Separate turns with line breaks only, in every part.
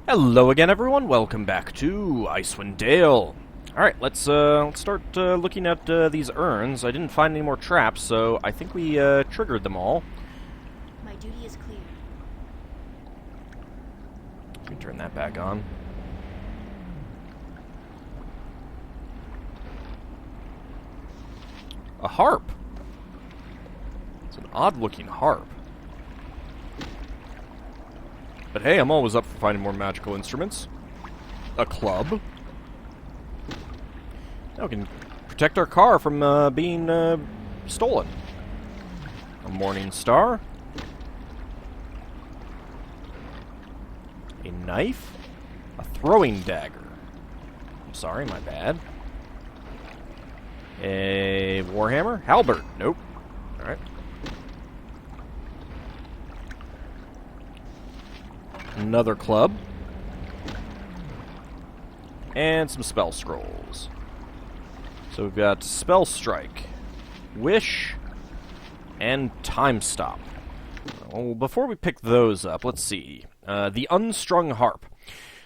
Hello again, everyone. Welcome back to Icewind Dale. Alright, let's start looking at these urns. I didn't find any more traps, so I think we triggered them all.
My duty is clear.
Let me turn that back on. A harp. It's an odd-looking harp. But hey, I'm always up for finding more magical instruments. A club. Now we can protect our car from being stolen. A morning star. A knife. A throwing dagger. I'm sorry, my bad. A warhammer. Halberd. Nope. Alright. Another club. And some spell scrolls. So we've got Spell Strike, Wish, and Time Stop. Well, before we pick those up, let's see. The Unstrung Harp.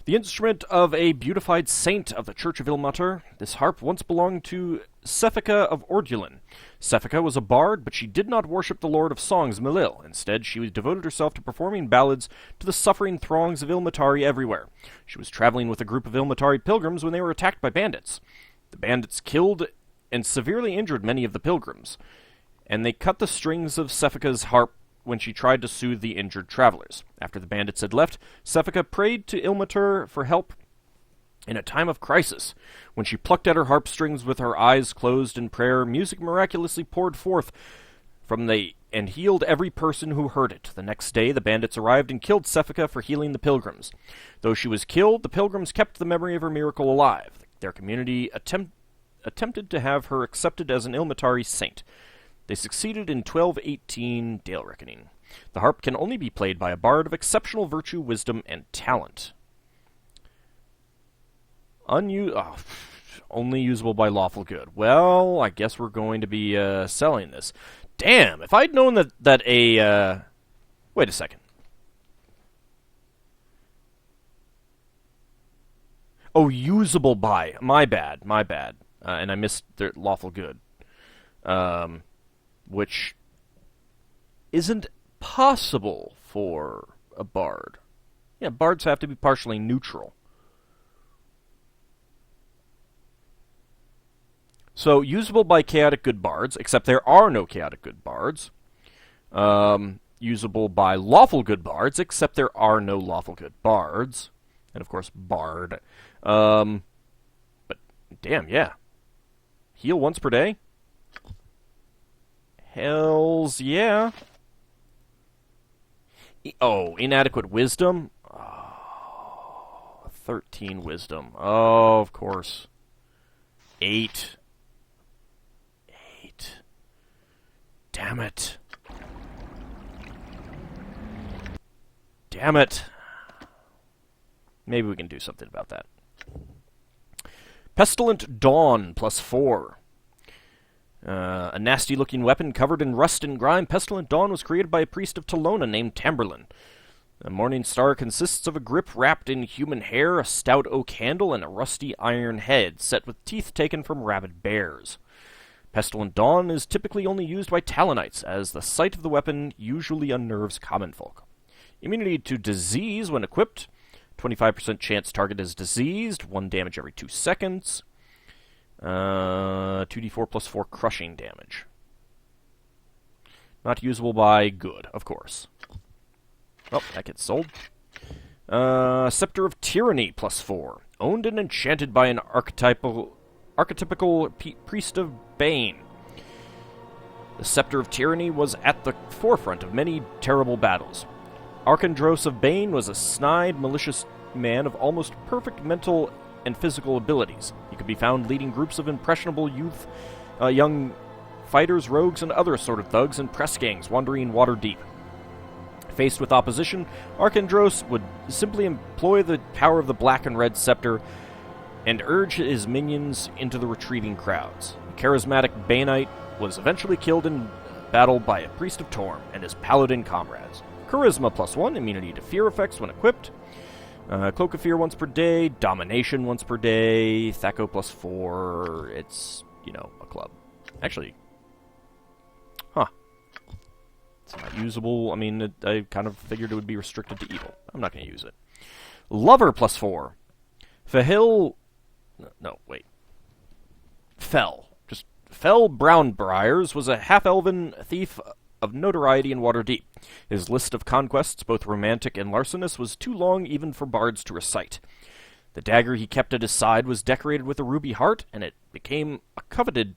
The instrument of a beatified saint of the Church of Ilmater, this harp once belonged to Cephika of Ordulin. Cephika was a bard, but she did not worship the Lord of Songs, Melil. Instead, she devoted herself to performing ballads to the suffering throngs of Ilmatari everywhere. She was traveling with a group of Ilmatari pilgrims when they were attacked by bandits. The bandits killed and severely injured many of the pilgrims, and they cut the strings of Cephika's harp when she tried to soothe the injured travelers. After the bandits had left, Cephika prayed to Ilmater for help in a time of crisis. When she plucked at her harp strings with her eyes closed in prayer, music miraculously poured forth and healed every person who heard it. The next day, the bandits arrived and killed Cephika for healing the pilgrims. Though she was killed, the pilgrims kept the memory of her miracle alive. Their community attempted to have her accepted as an Ilmatari saint. They succeeded in 1218 Dale Reckoning. The harp can only be played by a bard of exceptional virtue, wisdom, and talent. Only usable by lawful good. Well, I guess we're going to be selling this. Damn, if I'd known that a... Wait a second. Oh, usable by. My bad. And I missed the lawful good. Which isn't possible for a bard. Yeah, bards have to be partially neutral. So, usable by chaotic good bards, except there are no chaotic good bards. Usable by lawful good bards, except there are no lawful good bards. And, of course, bard. But, damn, yeah. Heal once per day? Hells yeah. Inadequate wisdom? Oh, 13 wisdom. Oh, of course. 8. Damn it. Maybe we can do something about that. Pestilent Dawn, +4. A nasty-looking weapon covered in rust and grime, Pestilent Dawn was created by a priest of Talona named Tamberlin. The Morning Star consists of a grip wrapped in human hair, a stout oak handle, and a rusty iron head, set with teeth taken from rabid bears. Pestilent Dawn is typically only used by Talonites, as the sight of the weapon usually unnerves common folk. Immunity to disease when equipped. 25% chance target is diseased, 1 damage every 2 seconds. 2d4 +4 crushing damage. Not usable by good, of course. Oh, that gets sold. Scepter of Tyranny, +4. Owned and enchanted by an archetypical priest of Bane. The Scepter of Tyranny was at the forefront of many terrible battles. Arcandros of Bane was a snide, malicious man of almost perfect mental and physical abilities. He could be found leading groups of impressionable young fighters, rogues, and other assorted thugs and press gangs wandering water deep. Faced with opposition, Arcandros would simply employ the power of the black and red scepter and urge his minions into the retreating crowds. The charismatic Baneite was eventually killed in battle by a priest of Torm and his paladin comrades. Charisma +1, immunity to fear effects when equipped. Cloak of Fear once per day, Domination once per day, Thaco +4. It's, a club. Actually, it's not usable. I mean, I kind of figured it would be restricted to evil. I'm not going to use it. Lover +4. Fahil... No, wait. Fell. Just Fell Brownbriars was a half-elven thief of notoriety in Waterdeep. His list of conquests, both romantic and larcenous, was too long even for bards to recite. The dagger he kept at his side was decorated with a ruby heart, and it became coveted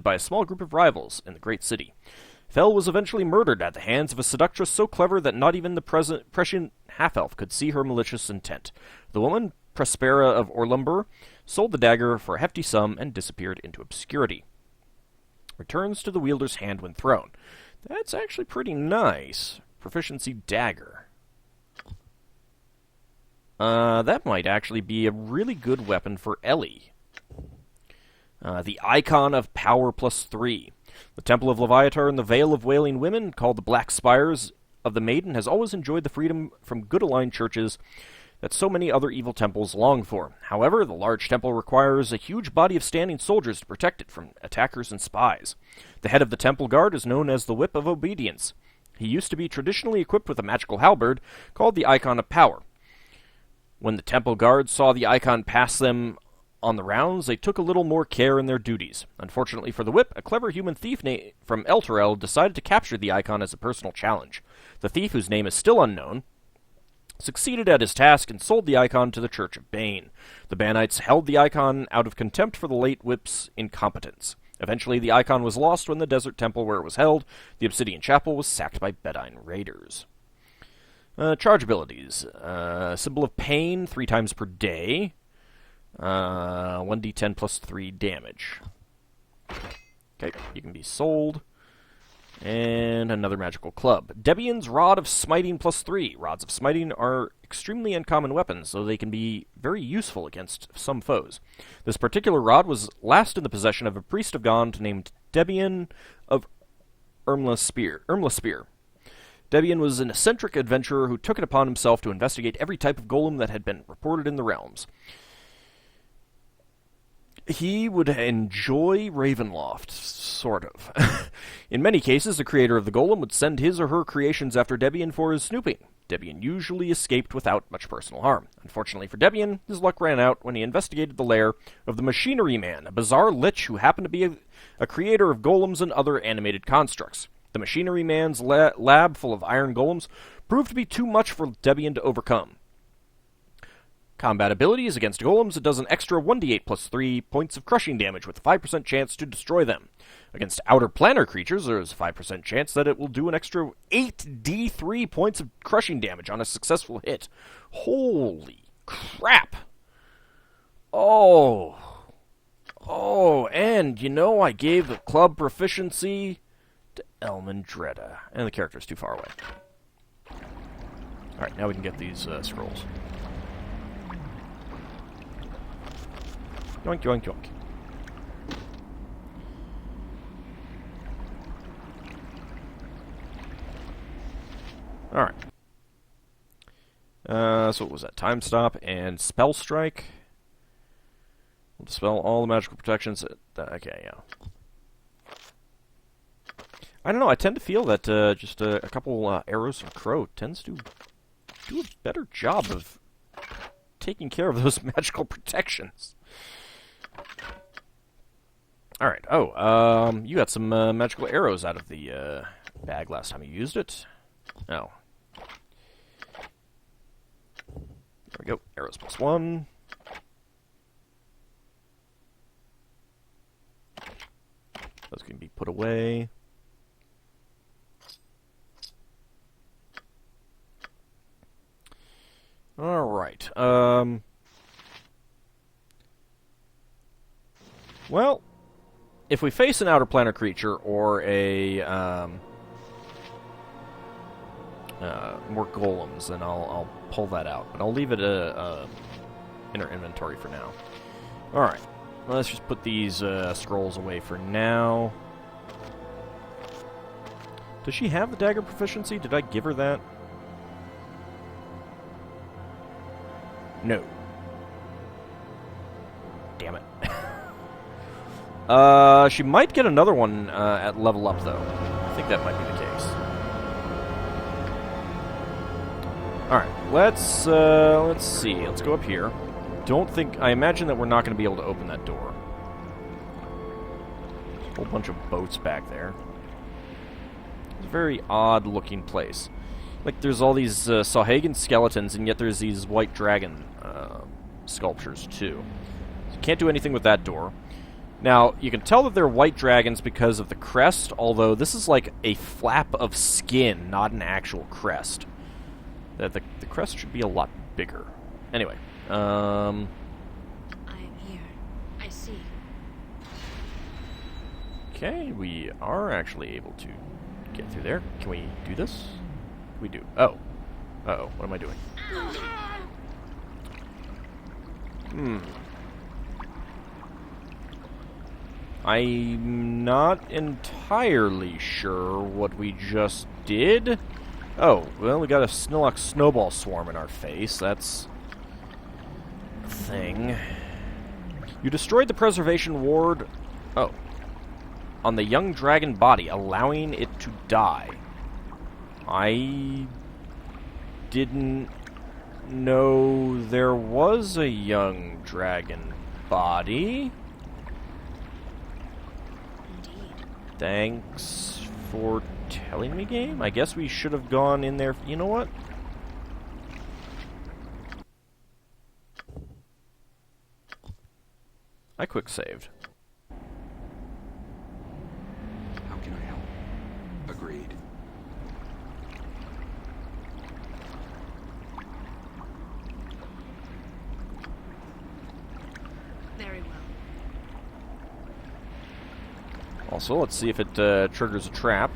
by a small group of rivals in the great city. Fell was eventually murdered at the hands of a seductress so clever that not even the prescient half-elf could see her malicious intent. The woman, Prospera of Orlumber, sold the dagger for a hefty sum and disappeared into obscurity. Returns to the wielder's hand when thrown. That's actually pretty nice. Proficiency dagger. That might actually be a really good weapon for Ellie. The Icon of Power +3. The Temple of Leviatar in the Vale of Wailing Women, called the Black Spires of the Maiden, has always enjoyed the freedom from good-aligned churches that so many other evil temples long for. However, the large temple requires a huge body of standing soldiers to protect it from attackers and spies. The head of the temple guard is known as the Whip of Obedience. He used to be traditionally equipped with a magical halberd called the Icon of Power. When the temple guards saw the icon pass them on the rounds, they took a little more care in their duties. Unfortunately for the Whip, a clever human thief from Elturel decided to capture the icon as a personal challenge. The thief, whose name is still unknown, succeeded at his task and sold the icon to the Church of Bane. The Banites held the icon out of contempt for the late Whip's incompetence. Eventually, the icon was lost when the desert temple where it was held, the Obsidian Chapel, was sacked by Bedine raiders. Charge abilities. Symbol of Pain, 3 times per day. 1d10 plus 3 damage. Okay, you can be sold. And another magical club. Debian's Rod of Smiting +3. Rods of Smiting are extremely uncommon weapons, so they can be very useful against some foes. This particular rod was last in the possession of a priest of Gond named Debian of Irmla Spear. Debian was an eccentric adventurer who took it upon himself to investigate every type of golem that had been reported in the realms. He would enjoy Ravenloft, sort of. In many cases, the creator of the golem would send his or her creations after Debian for his snooping. Debian usually escaped without much personal harm. Unfortunately for Debian, his luck ran out when he investigated the lair of the Machinery Man, a bizarre lich who happened to be a creator of golems and other animated constructs. The Machinery Man's lab full of iron golems proved to be too much for Debian to overcome. Combat abilities against golems, it does an extra 1d8 plus 3 points of crushing damage with a 5% chance to destroy them. Against outer planar creatures, there is a 5% chance that it will do an extra 8d3 points of crushing damage on a successful hit. Holy crap! Oh, and I gave the club proficiency to Elmandretta. And the character's too far away. Alright, now we can get these scrolls. Yoink, yoink, yoink. Alright. So what was that? Time Stop and Spell Strike. We'll dispel all the magical protections. Okay, yeah. I don't know, I tend to feel that just a couple arrows from Crow tends to do a better job of taking care of those magical protections. Alright, you got some magical arrows out of the bag last time you used it. Oh. There we go, arrows +1. Those can be put away. Alright, well, if we face an outer planar creature or a more golems, then I'll pull that out. But I'll leave it in our inventory for now. Alright, let's just put these scrolls away for now. Does she have the dagger proficiency? Did I give her that? No. Damn it. She might get another one at level up, though. I think that might be the case. Alright, let's see. Let's go up here. I imagine that we're not going to be able to open that door. A whole bunch of boats back there. It's a very odd-looking place. Like, there's all these Sahagin skeletons, and yet there's these white dragon sculptures, too. So you can't do anything with that door. Now, you can tell that they're white dragons because of the crest, although this is like a flap of skin, not an actual crest. The crest should be a lot bigger. Anyway,
I am here. I see.
Okay, we are actually able to get through there. Can we do this? We do. Oh. Uh-oh, what am I doing? I'm not entirely sure what we just did. Oh, well, we got a Snillock snowball swarm in our face. That's a thing. You destroyed the preservation ward... Oh. On the young dragon body, allowing it to die. I didn't know there was a young dragon body.
Indeed.
Thanks for telling me, game. I guess we should have gone in there. You know what? I quick saved.
How can I help? Agreed.
Very well.
Also, let's see if it triggers a trap.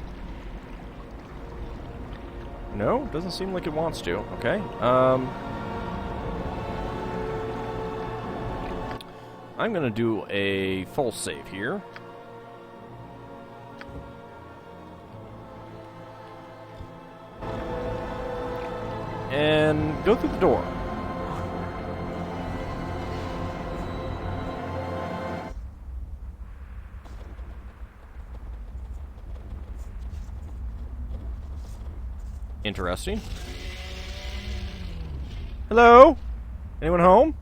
No, doesn't seem like it wants to. Okay. I'm gonna do a full save here. And go through the door. Interesting. Hello? Anyone home?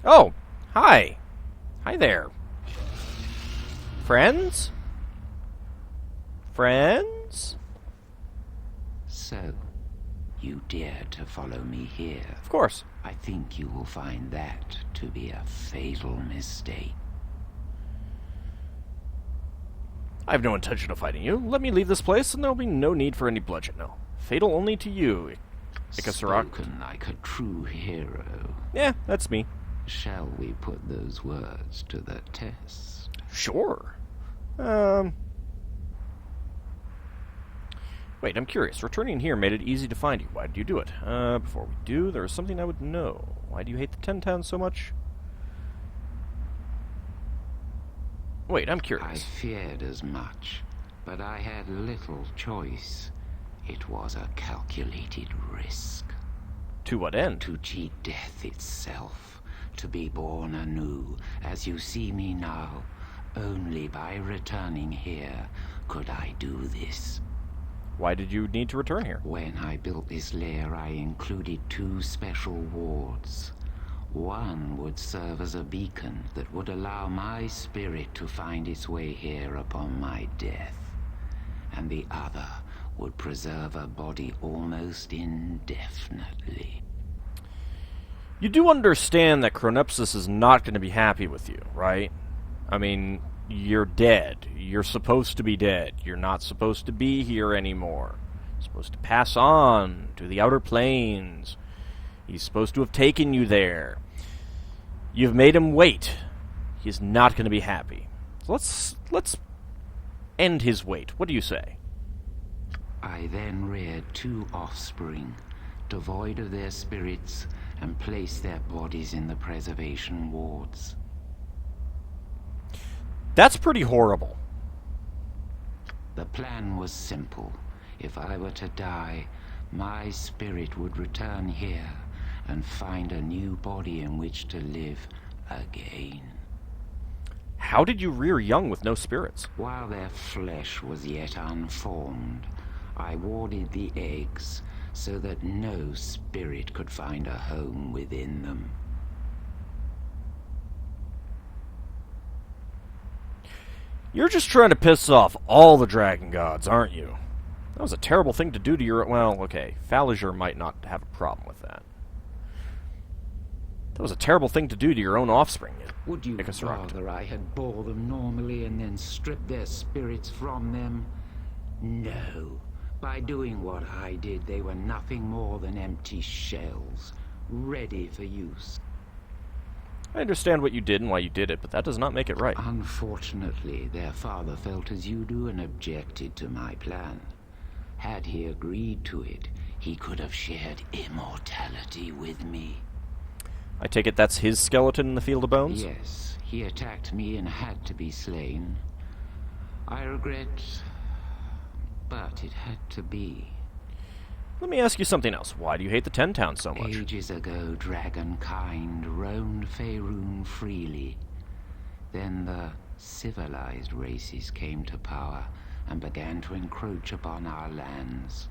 Oh, hi. Hi there. Friends? Friends?
So, you dare to follow me here?
Of course.
I think you will find that to be a fatal mistake.
I have no intention of fighting you. Let me leave this place, and there will be no need for any bloodshed. No. Fatal only to you, Icasaracht.
Spoken like a true hero.
Yeah, that's me.
Shall we put those words to the test?
Sure. Wait, I'm curious. Returning here made it easy to find you. Why did you do it? Before we do, there is something I would know. Why do you hate the 10 Towns so much? Wait, I'm
I
curious.
feared as much, but I had little choice. It was a calculated risk.
To what end?
To cheat death itself, to be born anew, as you see me now. Only by returning here could I do this.
Why did you need to return here?
When I built this lair, I included 2 special wards. One would serve as a beacon that would allow my spirit to find its way here upon my death. And the other would preserve a body almost indefinitely.
You do understand that Chronepsis is not going to be happy with you, right? I mean, you're dead. You're supposed to be dead. You're not supposed to be here anymore. You're supposed to pass on to the outer planes. He's supposed to have taken you there. You've made him wait. He's not going to be happy. So let's end his wait. What do you say?
I then reared 2 offspring, devoid of their spirits, and placed their bodies in the preservation wards.
That's pretty horrible.
The plan was simple. If I were to die, my spirit would return here and find a new body in which to live again.
How did you rear young with no spirits?
While their flesh was yet unformed, I warded the eggs so that no spirit could find a home within them.
You're just trying to piss off all the dragon gods, aren't you? That was a terrible thing to do to your... Well, okay, Falliger might not have a problem with that. That was a terrible thing to do to your own offspring,
Would you
Icasaracht.
rather I had bore them normally and then stripped their spirits from them? No. By doing what I did, they were nothing more than empty shells, ready for use.
I understand what you did and why you did it, but that does not make it right.
Unfortunately, their father felt as you do and objected to my plan. Had he agreed to it, he could have shared immortality with me.
I take it that's his skeleton in the Field of Bones?
Yes, he attacked me and had to be slain. I regret, but it had to be.
Let me ask you something else. Why do you hate the Ten Towns so much?
Ages ago, dragonkind roamed Faerun freely. Then the civilized races came to power and began to encroach upon our lands.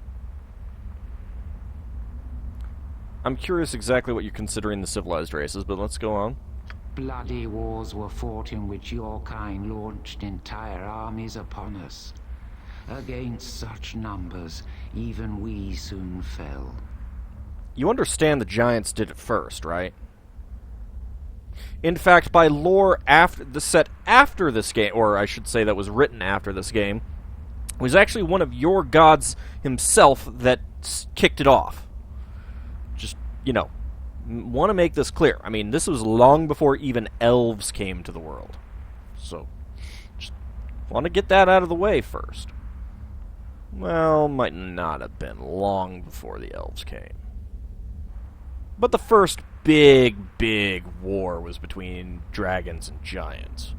I'm curious exactly what you're considering the civilized races, but let's go on.
Bloody wars were fought in which your kind launched entire armies upon us. Against such numbers, even we soon fell.
You understand the giants did it first, right? In fact, by lore set after this game, or I should say that was written after this game, was actually one of your gods himself that kicked it off. Just, want to make this clear. I mean, this was long before even elves came to the world. So, just want to get that out of the way first. Well, might not have been long before the elves came. But the first big war was between dragons and giants.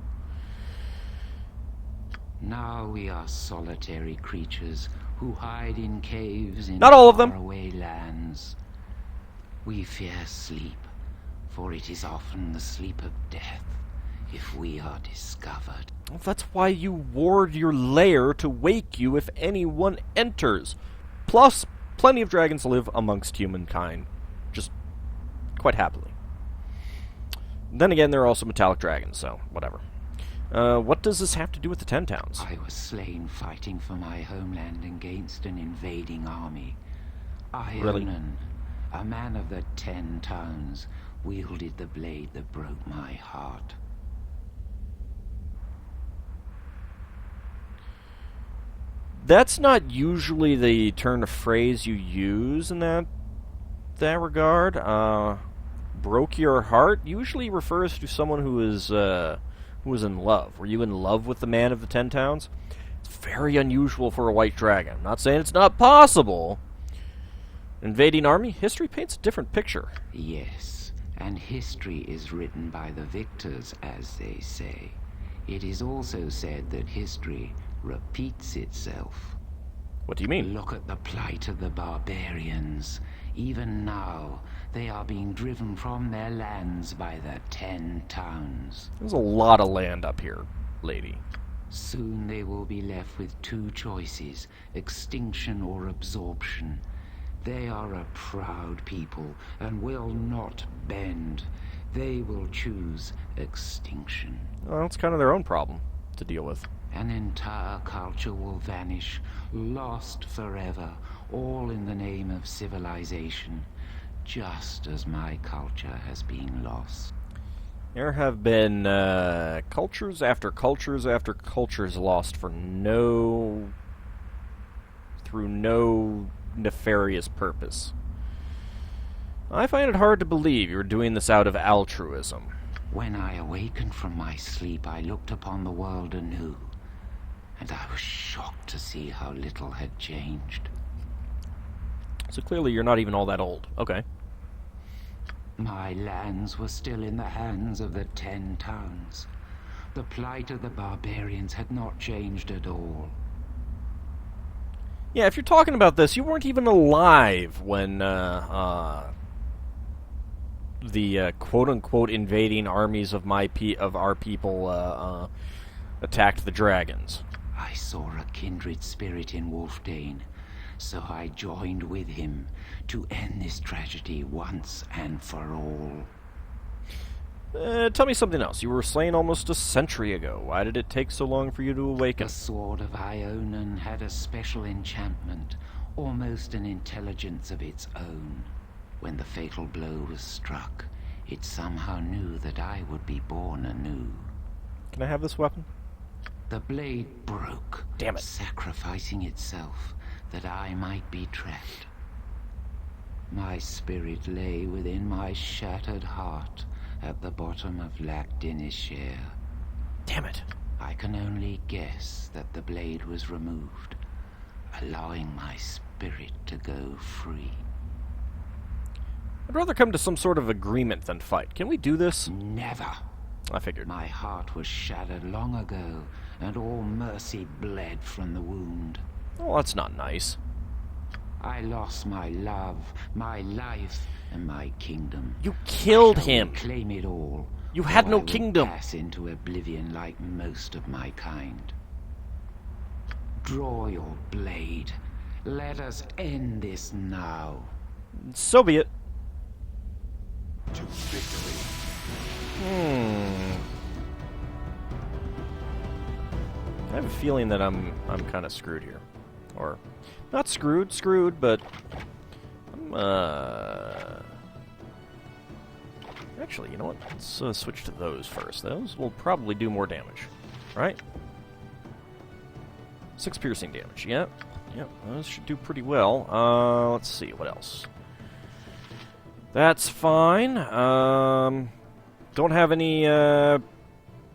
Now we are solitary creatures who hide in caves in
Not all of them.
faraway lands. We fear sleep, for it is often the sleep of death if we are discovered.
Well, that's why you ward your lair to wake you if anyone enters. Plus, plenty of dragons live amongst humankind, just quite happily. Then again, there are also metallic dragons, so whatever. What does this have to do with the Ten Towns?
I was slain fighting for my homeland against an invading army.
Really?
Ionan, a man of the 10 Towns, wielded the blade that broke my heart.
That's not usually the turn of phrase you use in that regard. Broke your heart usually refers to someone who is in love. Were you in love with the man of the 10 Towns? It's very unusual for a white dragon. I'm not saying it's not possible. Invading army? History paints a different picture.
Yes, and history is written by the victors, as they say. It is also said that history repeats itself.
What do you mean?
Look at the plight of the barbarians. Even now, they are being driven from their lands by the 10 Towns.
There's a lot of land up here, lady.
Soon they will be left with two choices, extinction or absorption. They are a proud people and will not bend. They will choose extinction.
Well, it's kind of their own problem to deal with.
An entire culture will vanish, lost forever, all in the name of civilization, just as my culture has been lost.
There have been cultures after cultures after cultures lost for through no nefarious purpose. I find it hard to believe you're doing this out of altruism.
When I awakened from my sleep, I looked upon the world anew, and I was shocked to see how little had changed.
So clearly you're not even all that old. Okay.
My lands were still in the hands of the 10 Towns. The plight of the barbarians had not changed at all.
Yeah, if you're talking about this, you weren't even alive when the quote-unquote invading armies of our people attacked the dragons.
I saw a kindred spirit in Wolfdane, so I joined with him to end this tragedy once and for all.
Tell me something else. You were slain almost a century ago. Why did it take so long for you to awaken?
The Sword of Ionan had a special enchantment, almost an intelligence of its own. When the fatal blow was struck, it somehow knew that I would be born anew.
Can I have this weapon?
The blade broke,
Damn it.
sacrificing itself that I might be trapped. My spirit lay within my shattered heart at the bottom of Lac Dinishare.
Damn it.
I can only guess that the blade was removed, allowing my spirit to go free.
I'd rather come to some sort of agreement than fight. Can we do this?
Never.
I figured.
My heart was shattered long ago, and all mercy bled from the wound.
Oh, that's not nice.
I lost my love, my life, and my kingdom.
You killed
I shall
him.
reclaim it all.
You had
or
no
I will
kingdom.
Pass into oblivion like most of my kind. Draw your blade. Let us end this now.
So be it.
To victory.
I have a feeling that I'm kind of screwed here. Or, not screwed, but actually, you know what? Let's switch to those first. Those will probably do more damage, right? 6 piercing damage. Yep, those should do pretty well. Let's see, what else? That's fine. Don't have any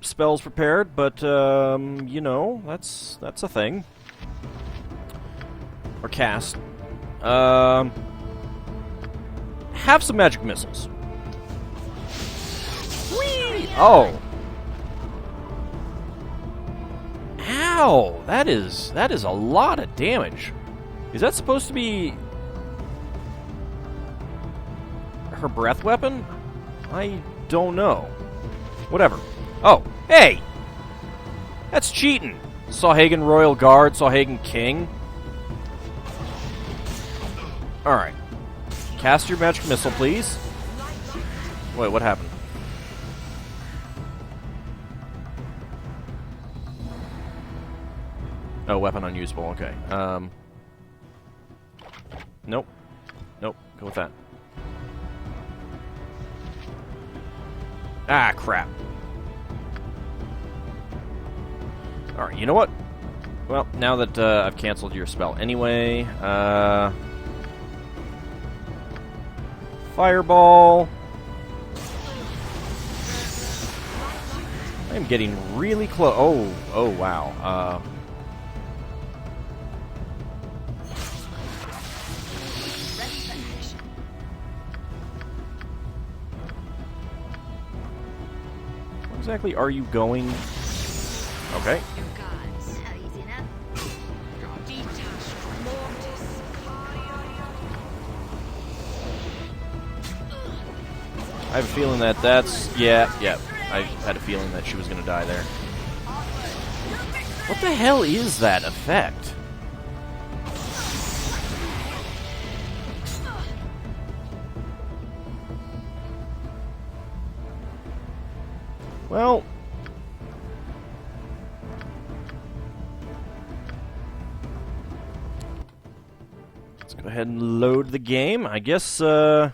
spells prepared, but you know, that's a thing. Or cast. Have some magic missiles. Whee! Oh. Ow! That is a lot of damage. Is that supposed to be her breath weapon? I don't know. Whatever. Oh, hey! That's cheating. Sawhagen Royal Guard, Sawhagen King. Alright. Cast your magic missile, please. Wait, what happened? Oh, weapon unusable, okay. Nope. Nope, go with that. Ah, crap. Alright, you know what? Well, now that I've canceled your spell anyway, Fireball. I am getting really close. Oh, wow. Where exactly are you going? Okay.
Your gods. Easy enough.
I have a feeling that that's... Yeah. I had a feeling that she was going to die there. What the hell is that effect? Well... let's go ahead and load the game. I guess, oh,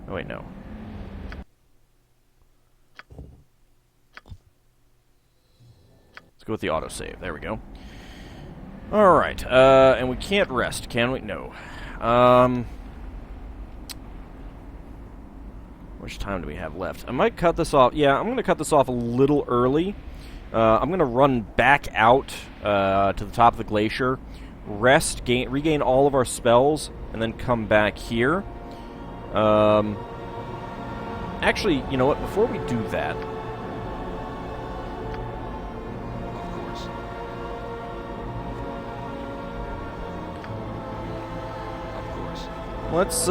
wait, no. Let's go with the autosave. There we go. Alright, and we can't rest, can we? No. How much time do we have left? I might cut this off. Yeah, I'm going to cut this off a little early. I'm going to run back out to the top of the glacier, rest, regain all of our spells, and then come back here. Actually, you know what? Before we do that...
Of course.
let's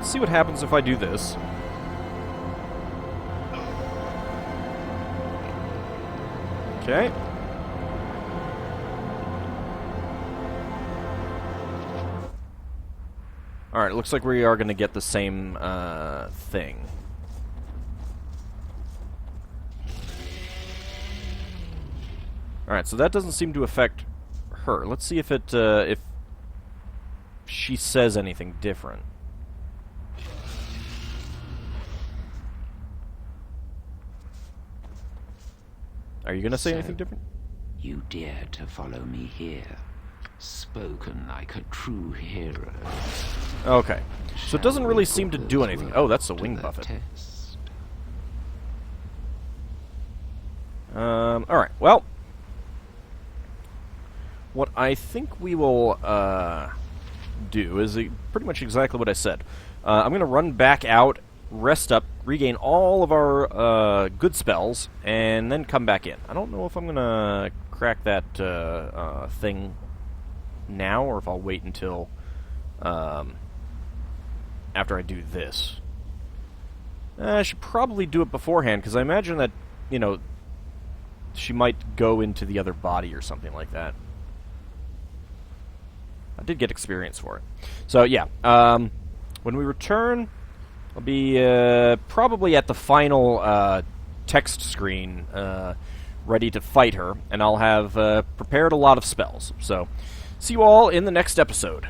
see what happens if I do this. Okay. Alright, looks like we are going to get the same thing. Alright, so that doesn't seem to affect her. Let's see if it, if she says anything different. Are you going to say anything different?
You dare to follow me here. Spoken like a true hero.
Okay. So it doesn't
Shall
really
we
seem to
put
do
those
anything. Oh, that's a
words to
wing
the
buffet.
test?
Alright, well. What I think we will, do is pretty much exactly what I said. I'm going to run back out, rest up, regain all of our, good spells, and then come back in. I don't know if I'm going to crack that, thing now, or if I'll wait until, after I do this. I should probably do it beforehand, because I imagine that, you know, she might go into the other body or something like that. I did get experience for it. So, yeah. When we return, I'll be probably at the final text screen ready to fight her, and I'll have prepared a lot of spells. So, see you all in the next episode.